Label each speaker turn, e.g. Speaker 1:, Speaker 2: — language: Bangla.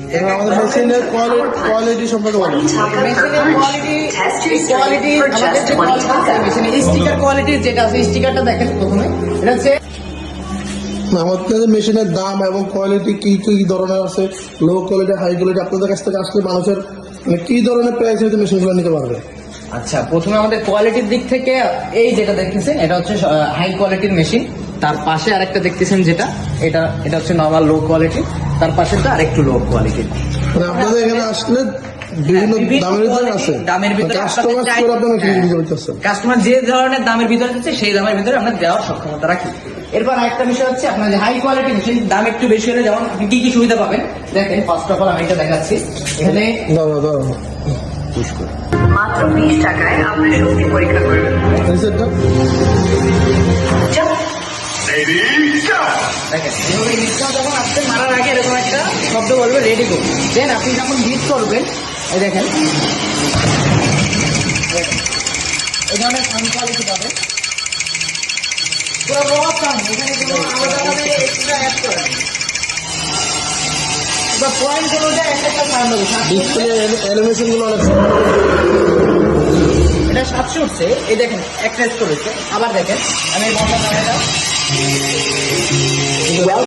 Speaker 1: আমাদের মেশিনের কোয়ালিটি সম্পর্কে বলেন।
Speaker 2: স্টিকার কোয়ালিটি যেটা আছে, স্টিকারটা দেখেন প্রথমে। এটা হচ্ছে
Speaker 1: আমাদের মেশিনের দাম এবং কোয়ালিটি কি কি ধরনের আছে, লো কোয়ালিটি, হাই কোয়ালিটি, আপনাদের কাছ থেকে আসলে মানুষের মানে কি ধরনের প্রাইস হয়তো মেশিনগুলো নিতে পারবে?
Speaker 2: আচ্ছা, প্রথমে আমাদের কোয়ালিটির দিক থেকে এই যেটা দেখতেছেন এটা হচ্ছে হাই কোয়ালিটির মেশিন। তার পাশে আরেকটা দেখতেছেন যেটা, এটা হচ্ছে নরমাল লো কোয়ালিটি। তার পাশেটা আরেকটু লো কোয়ালিটি।
Speaker 1: মানে আপনাদের এখানে আসলে বিভিন্ন দামের ভিতরে আছে,
Speaker 2: দামের ভিতরে
Speaker 1: কাস্টমাইজ করে আপনারা কি দিতে পারতেছেন?
Speaker 2: কাস্টমার যে ধরনের দামের ভিতরে দিচ্ছে সেই দামের ভিতরে আমরা দেওয়ার সক্ষমতা রাখি। এরপর আরেকটা বিষয় হচ্ছে আপনার যে হাই কোয়ালিটি মেশিন, দাম একটু বেশি হলে যেমন আপনি কি কি সুবিধা পাবেন দেখেন। ফার্স্ট অফ অল আমি এটা দেখাচ্ছি। এখানে
Speaker 3: মাত্র 20 টাকায় আপনার শক্তি পরীক্ষা করবেন।
Speaker 2: দেখেন এইভাবে হিটটা যখন আপনি মারার আগে এরকম একটা শব্দ বলবে রেডি গো। দেন আপনি যখন হিট করবেন এই দেখেন এই ধরনের সাউন্ড কোয়ালিটি পাবেন, পুরো র সাউন্ড। এখানে কোনো আলাদাভাবে এক্সট্রা অ্যাড করে বা পয়েন্ট অনুযায়ী একটা সাউন্ড হবে।
Speaker 1: ডিসপ্লে অ্যানিমেশন গুলো অনেক
Speaker 2: এটা 700 উঠছে। এই দেখেন একটা করেছে। আবার দেখেন আমি বন্ধ করে